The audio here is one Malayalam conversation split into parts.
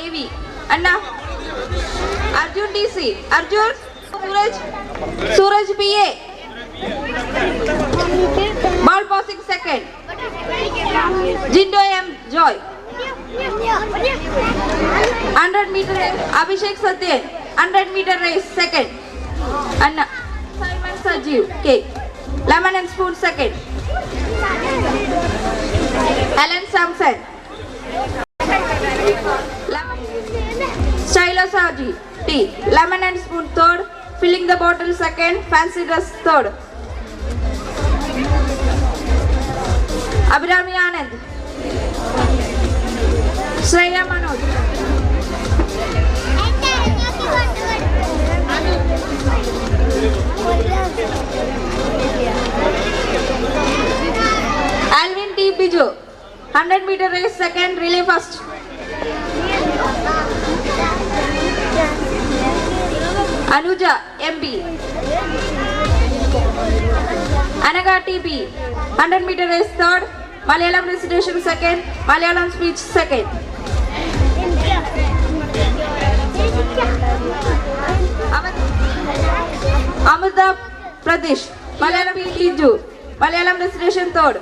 AV. Anna. Arjun DC. Arjun. Suraj PA. Ball passing second. Jindo M. Joy. 100 meter race. Abhishek Satyen. 100 meter race second. Anna. Simon Sajeev. K. Lemon and spoon second. Alan Samson. Stylo Saji. T. Lemon and spoon third. Filling the bottle second. Fancy dress third. Abhirami Anand. Shreya Manoj. Alvin T. Biju. 100 meter race second. Relay first. Anuja MB. Anaga TP. 100 meter race third. Malayalam recitation second. Malayalam speech second. Amrita Pradesh. Malayalam Tiju. Malayalam recitation third.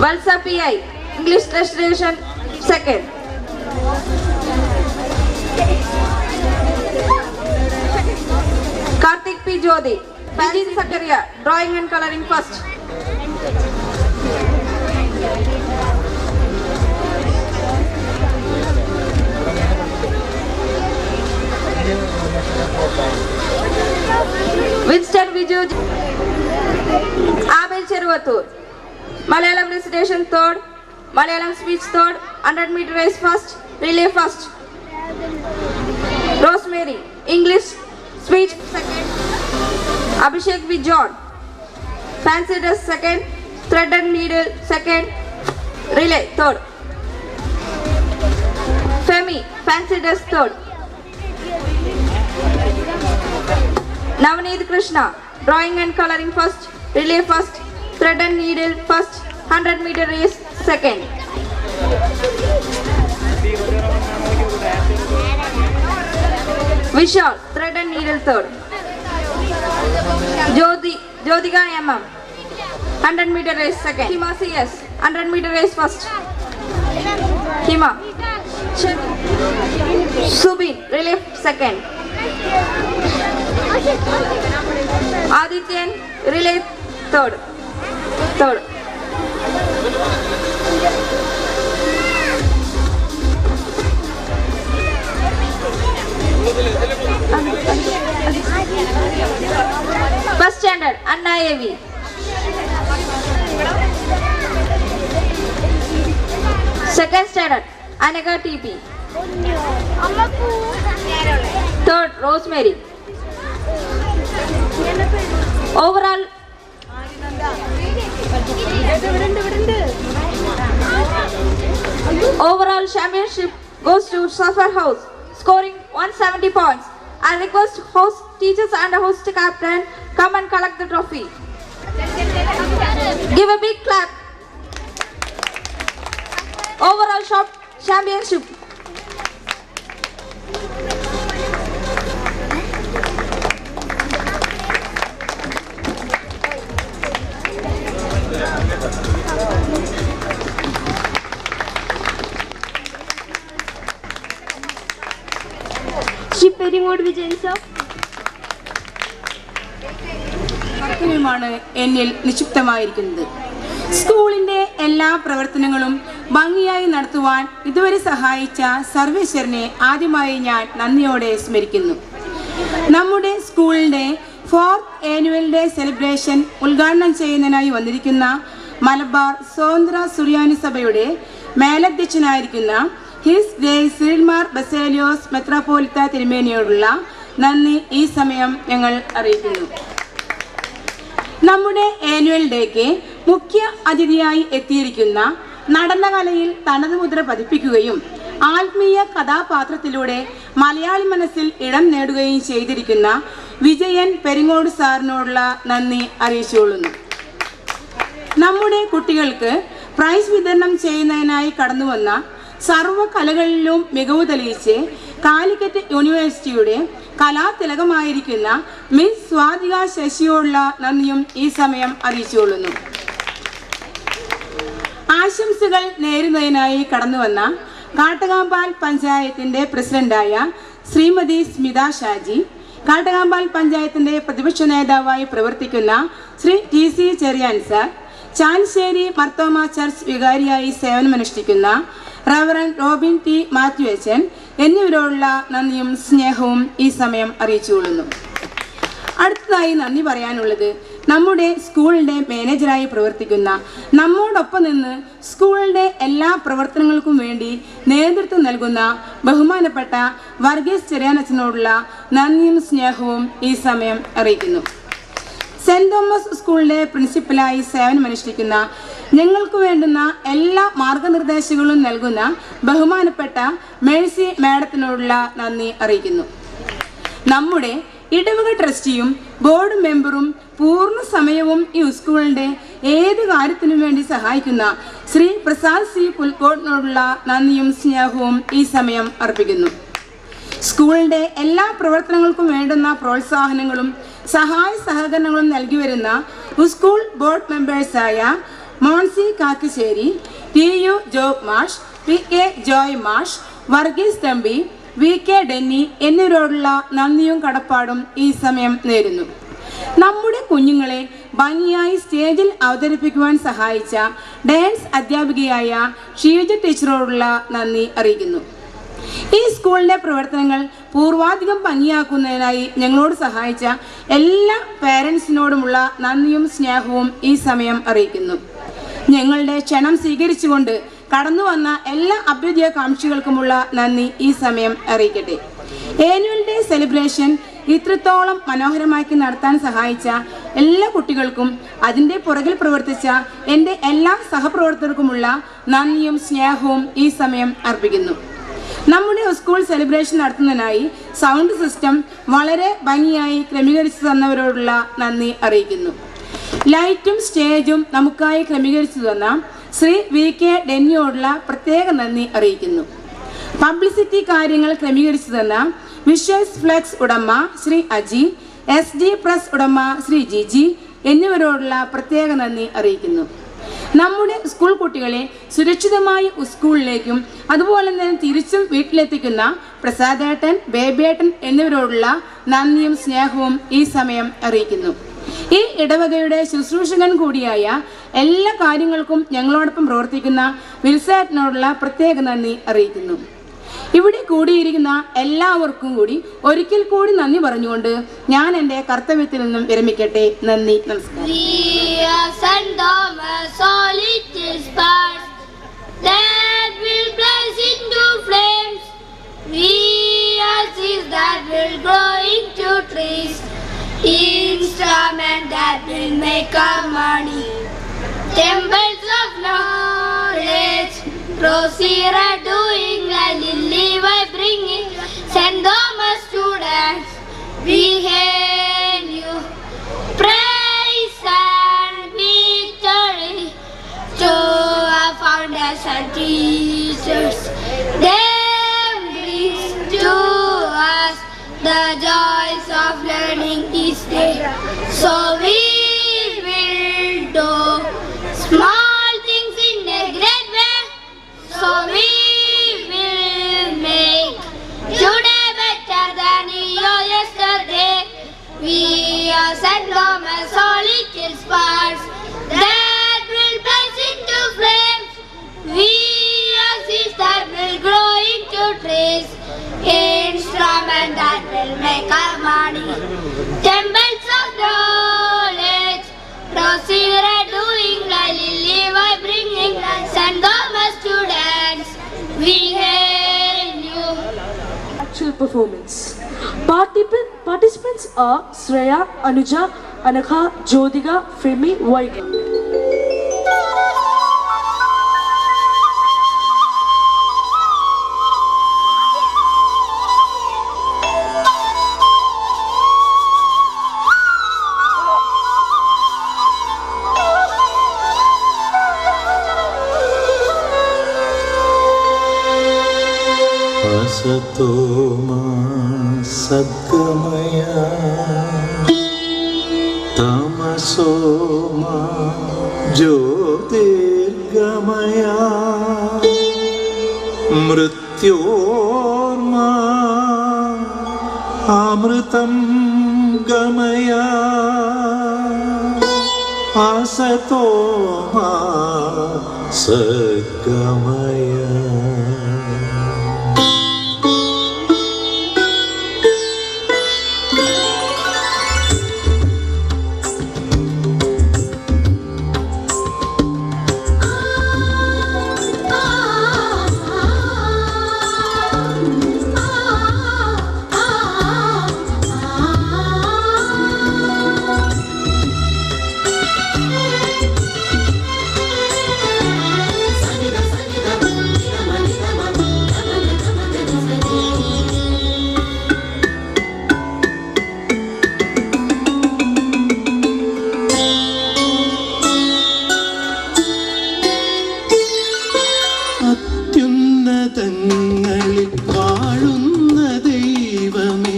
Valsa PI. English recitation second. Karthik P. Jodi. Vijay Sakaria. Drawing and coloring first. Winston Viju. Abel Cheruvatur. Malayalam recitation third. Malayalam speech third. 100 meter race first. Relay first. Rosemary. English speech second. Abhishek V. John. Fancy dress second. Thread and needle second. Relay third. Femi. Fancy dress third. Navneet Krishna. Drawing and coloring first. Relay first. Thread and needle first. 100 meter race second. Vishal. Thread and needle third. Jyotika MM. 100 meter race second. Hima CS. 100 meter race first. Hima. Subin. Relay second. Adityan. Relay third. First standard Anna AV. Second standard Anaga TP. Third Rosemary. Overall championship goes to Safar House, scoring 170 points. I request host teachers and host captain come and collect the trophy. Give a big clap. Overall championship. എന്നിൽ നിക്ഷിപ്തമായിരിക്കുന്നത്. സ്കൂളിന്റെ എല്ലാ പ്രവർത്തനങ്ങളും ഭംഗിയായി നടത്തുവാൻ ഇതുവരെ സഹായിച്ച സർവേശ്വരനെ ആദ്യമായി ഞാൻ നന്ദിയോടെ സ്മരിക്കുന്നു. നമ്മുടെ സ്കൂളിന്റെ 4th ആനുവൽ ഡേ സെലിബ്രേഷൻ ഉദ്ഘാടനം ചെയ്യുന്നതിനായി വന്നിരിക്കുന്ന മലബാർ സ്വതന്ത്ര സുറിയാനി സഭയുടെ മേലധ്യക്ഷനായിരിക്കുന്ന ഹിസ് ഗ്രേസ് സിറിൽമാർ ബസേലിയോസ് മെത്രാപ്പോലിത്ത തിരുമേനിയോടുള്ള നന്ദി ഈ സമയം ഞങ്ങൾ അറിയിക്കുന്നു. നമ്മുടെ ആനുവൽ ഡേക്ക് മുഖ്യ അതിഥിയായി എത്തിയിരിക്കുന്ന നടനകലയിൽ തനത് മുദ്ര പതിപ്പിക്കുകയും ആത്മീയ കഥാപാത്രത്തിലൂടെ മലയാളി മനസ്സിൽ ഇടം നേടുകയും ചെയ്തിരിക്കുന്ന വിജയൻ പെരിങ്ങോട് സാറിനോടുള്ള നന്ദി അറിയിച്ചുകൊള്ളുന്നു. നമ്മുടെ കുട്ടികൾക്ക് പ്രൈസ് വിതരണം ചെയ്യുന്നതിനായി കടന്നുവന്ന സർവ്വകലകളിലും മികവ് തെളിയിച്ച് കാലിക്കറ്റ് യൂണിവേഴ്സിറ്റിയുടെ കലാതിലകമായിരിക്കുന്ന മിസ് സ്വാതിക ശശിയോടുള്ള നന്ദിയും ഈ സമയം അറിയിച്ചുകൊള്ളുന്നു. ആശംസകൾ നേരുന്നതിനായി കടന്നുവന്ന കാട്ടകാമ്പാൽ പഞ്ചായത്തിന്റെ പ്രസിഡന്റായ ശ്രീമതി സ്മിത ഷാജി, കാട്ടകാമ്പാൽ പഞ്ചായത്തിന്റെ പ്രതിപക്ഷ നേതാവായി പ്രവർത്തിക്കുന്ന ശ്രീ ടി.സി. ചെറിയാൻ സാർ, ചാൻശ്ശേരി മർത്തോമ ചർച്ച് വികാരിയായി സേവനമനുഷ്ഠിക്കുന്ന റവറൻ റോബിൻ ടി. മാത്യു അച്ഛൻ എന്നിവരോടുള്ള നന്ദിയും സ്നേഹവും ഈ സമയം അറിയിച്ചുകൊള്ളുന്നു. അടുത്തതായി നന്ദി പറയാനുള്ളത് നമ്മുടെ സ്കൂളിൻ്റെ മാനേജറായി പ്രവർത്തിക്കുന്ന, നമ്മോടൊപ്പം നിന്ന് സ്കൂളിൻ്റെ എല്ലാ പ്രവർത്തനങ്ങൾക്കും വേണ്ടി നേതൃത്വം നൽകുന്ന ബഹുമാനപ്പെട്ട വർഗീസ് ചെറിയാനച്ഛനോടുള്ള നന്ദിയും സ്നേഹവും ഈ സമയം അറിയിക്കുന്നു. സെൻറ് തോമസ് സ്കൂളിൻ്റെ പ്രിൻസിപ്പലായി സേവനമനുഷ്ഠിക്കുന്ന, ഞങ്ങൾക്ക് വേണ്ടുന്ന എല്ലാ മാർഗനിർദ്ദേശങ്ങളും നൽകുന്ന ബഹുമാനപ്പെട്ട മേഴ്സി മാഡത്തിനോടുള്ള നന്ദി അറിയിക്കുന്നു. നമ്മുടെ ഇടവക ട്രസ്റ്റിയും ബോർഡ് മെമ്പറും പൂർണ്ണ സമയവും ഈ സ്കൂളിൻ്റെ ഏത് കാര്യത്തിനും വേണ്ടി സഹായിക്കുന്ന ശ്രീ പ്രസാദ് സി പുൽക്കോട്ടിനോടുള്ള നന്ദിയും സ്നേഹവും ഈ സമയം അർപ്പിക്കുന്നു. സ്കൂളിൻ്റെ എല്ലാ പ്രവർത്തനങ്ങൾക്കും വേണ്ടുന്ന പ്രോത്സാഹനങ്ങളും സഹായ സഹകരണങ്ങളും നൽകി വരുന്ന സ്കൂൾ ബോർഡ് മെമ്പേഴ്സായ Moncy Kakkassery, T U Job മാഷ്, പി കെ ജോയ് മാഷ്, Varghese Thampi, V K Denny എന്നിവരോടുള്ള നന്ദിയും കടപ്പാടും ഈ സമയം നേരുന്നു. നമ്മുടെ കുഞ്ഞുങ്ങളെ ഭംഗിയായി സ്റ്റേജിൽ അവതരിപ്പിക്കുവാൻ സഹായിച്ച ഡാൻസ് അധ്യാപികയായ ഷീജ ടീച്ചറോടുള്ള നന്ദി അറിയിക്കുന്നു. ഈ സ്കൂളിൻ്റെ പ്രവർത്തനങ്ങൾ പൂർവാധികം ഭംഗിയാക്കുന്നതിനായി ഞങ്ങളോട് സഹായിച്ച എല്ലാ പേരൻസിനോടുമുള്ള നന്ദിയും സ്നേഹവും ഈ സമയം അറിയിക്കുന്നു. ഞങ്ങളുടെ ക്ഷണം സ്വീകരിച്ചുകൊണ്ട് കടന്നു വന്ന എല്ലാ അഭ്യുദയകാംക്ഷികൾക്കുമുള്ള നന്ദി ഈ സമയം അറിയിക്കട്ടെ. ആനുവൽ ഡേ സെലിബ്രേഷൻ ഇത്രത്തോളം മനോഹരമാക്കി നടത്താൻ സഹായിച്ച എല്ലാ കുട്ടികൾക്കും അതിൻ്റെ പുറകിൽ പ്രവർത്തിച്ച എൻ്റെ എല്ലാ സഹപ്രവർത്തകർക്കുമുള്ള നന്ദിയും സ്നേഹവും ഈ സമയം അർപ്പിക്കുന്നു. നമ്മുടെ സ്കൂൾ സെലിബ്രേഷൻ നടത്തുന്നതിനായി സൗണ്ട് സിസ്റ്റം വളരെ ഭംഗിയായി ക്രമീകരിച്ചു തന്നവരോടുള്ള നന്ദി അറിയിക്കുന്നു. ലൈറ്റും സ്റ്റേജും നമുക്കായി ക്രമീകരിച്ചു തന്ന ശ്രീ വി കെ ഡെന്നിയോടുള്ള പ്രത്യേക നന്ദി അറിയിക്കുന്നു. പബ്ലിസിറ്റി കാര്യങ്ങൾ ക്രമീകരിച്ചു തന്ന വിഷ്വൽസ് ഫ്ലെക്സ് ഉടമ ശ്രീ അജി, SD പ്രസ് ഉടമ ശ്രീ ജിജി എന്നിവരോടുള്ള പ്രത്യേക നന്ദി അറിയിക്കുന്നു. നമ്മുടെ സ്കൂൾ കുട്ടികളെ സുരക്ഷിതമായി സ്കൂളിലേക്കും അതുപോലെ തന്നെ തിരിച്ചും വീട്ടിലെത്തിക്കുന്ന പ്രസാദേട്ടൻ, ബേബിയേട്ടൻ എന്നിവരോടുള്ള നന്ദിയും സ്നേഹവും ഈ സമയം അറിയിക്കുന്നു. ഈ ഇടവകയുടെ ശുശ്രൂഷകൻ കൂടിയായ എല്ലാ കാര്യങ്ങൾക്കും ഞങ്ങളോടൊപ്പം പ്രവർത്തിക്കുന്ന വിൽസേട്ടനോടുള്ള പ്രത്യേക നന്ദി അറിയിക്കുന്നു. ഇവിടെ കൂടിയിരിക്കുന്ന എല്ലാവർക്കും കൂടി ഒരിക്കൽ കൂടി നന്ദി പറഞ്ഞുകൊണ്ട് ഞാൻ എൻ്റെ കർത്തവ്യത്തിൽ നിന്നും വിരമിക്കട്ടെ. നന്ദി, നമസ്കാരം. Instrument that will make our money, temples of knowledge, proceed doing and live by bringing St. Thomas students. We hail you, praise and victory to our founders and teachers. They bring to us the joys of learning each day. So we will do small things in a great way. So we will make today better than yesterday. We are St. Thomas, all little sparks that will burst into flames. We are seeds that will grow into trees. Instrument that will make our money, temples of knowledge, proceed doing lightly by bringing St. Thomas students. We hail you. Actual performance. Participants are Shreya, Anuja, Anakha, Jyotika, Femi, Vaiga. असतो मा सद्गमय तमसो मा ज्योतिर्गमय मृत्योर्मा अमृतं गमय असतो मा सद्गमय। അത്യുന്നതങ്ങളിൽ വാഴുന്ന ദൈവമേ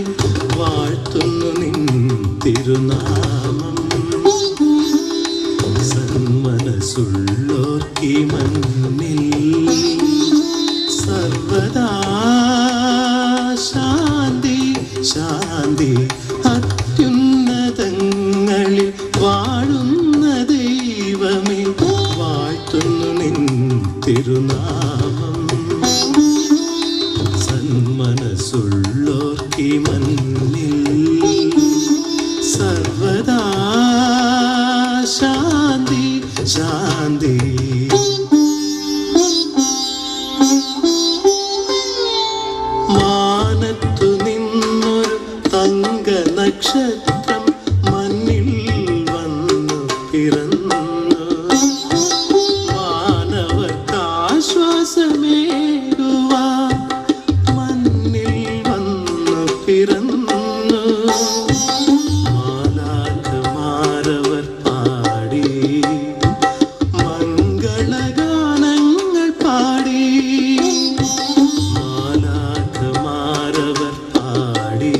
വാഴ്ത്തുന്നു നിൻ തിരുനാമം സന്മനസ്സുള്ളോർക്കീ മണ്ണിൽ സർവദാ ശാന്തി ശാന്തി അത്യുന്നതങ്ങളിൽ വാഴുന്ന ദൈവമേ വാഴ്ത്തുന്നു നിൻ തിരുനാമം സന്മനസ്സുള്ളോർക്കീ മണ്ണിൽ സർവദാ ശാന്തി ശാന്തി മാനത്തു നിന്നൊരു തങ്ക നക്ഷത്രം മണ്ണിൽ വന്നു പിറന്നു മാനവർക്കാശ്വാസമേകുവാൻ മണ്ണിൽ വന്നു പിറന്നു മാലാഖമാരവർ പാടി മംഗളഗാനങ്ങൾ പാടി മാലാഖമാരവർ പാടി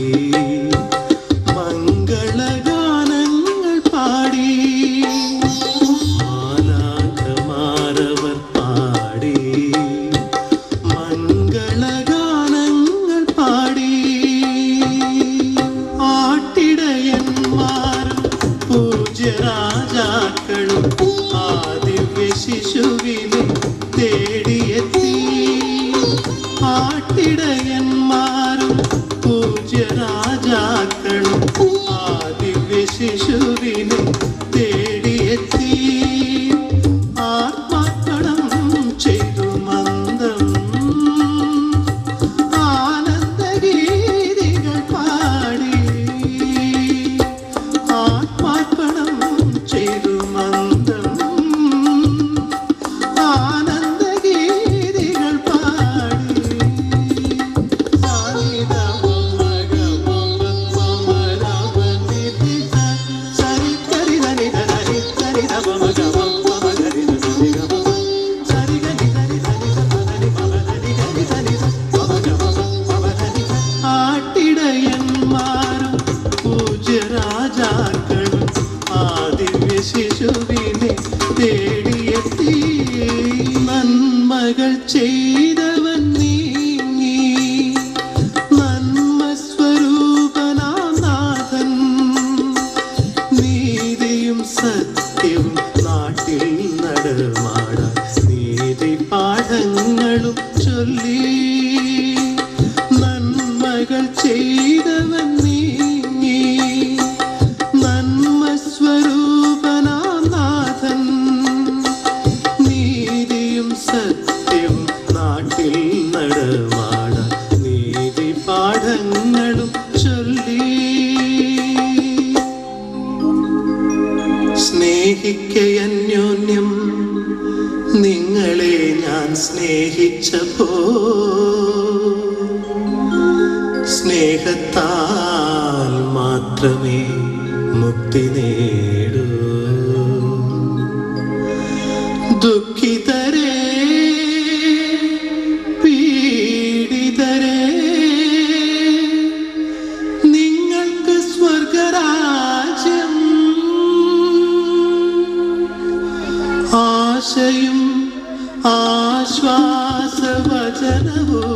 മംഗളഗാനങ്ങൾ പാടി മാലാഖമാരവർ പാടി മംഗളഗാനങ്ങൾ പാടി ആട്ടിടയന്മാരും പൂജ്യരാജാക്കളും ആ ദിവ്യ ശിശുവിനെ തേടിയെത്തി ആട്ടിടയന്മാരും പൂജ്യരാജാക്കളും ആ ദിവ്യ ശിശുവിനെ തേടിയെത്തി ആത്മാർപ്പണം ചെയ്തു മന്ദം ആനന്ദഗീതികൾ പാടി ആത്മാർപ്പണം ചെയ്തു മന്ദം ആനന്ദഗീതികൾ പാടി ആട്ടിടയന്മാരും പൂജ്യരാജാക്കളും ആ ദിവ്യ ശിശുവിനെ തേടിയെത്തി നന്മകൾ ചെയ്തവൻ നീങ്ങി നന്മ സ്വരൂപനാം നാഥൻ നീതിയും സത്യവും നാട്ടിൽ നടമാടാൻ നീതി പാഠങ്ങളും ചൊല്ലി നന്മകൾ ചെയ്തവൻ നീങ്ങി നന്മ സ്വരൂപനാം നാഥൻ നീതിയും സത്യവും നാട്ടിൽ നടമാടാൻ നീതി പാഠങ്ങളും ചൊല്ലി സ്നേഹിക്കയന്യോന്യം നിങ്ങളെ ഞാൻ സ്നേഹിച്ചപ്പോ സ്നേഹത്താൽ മാത്രമേ മുക്തി നേടൂ ദുഃഖിതരേ പീഡിതരേ ആശയും ആശ്വാസവചനവും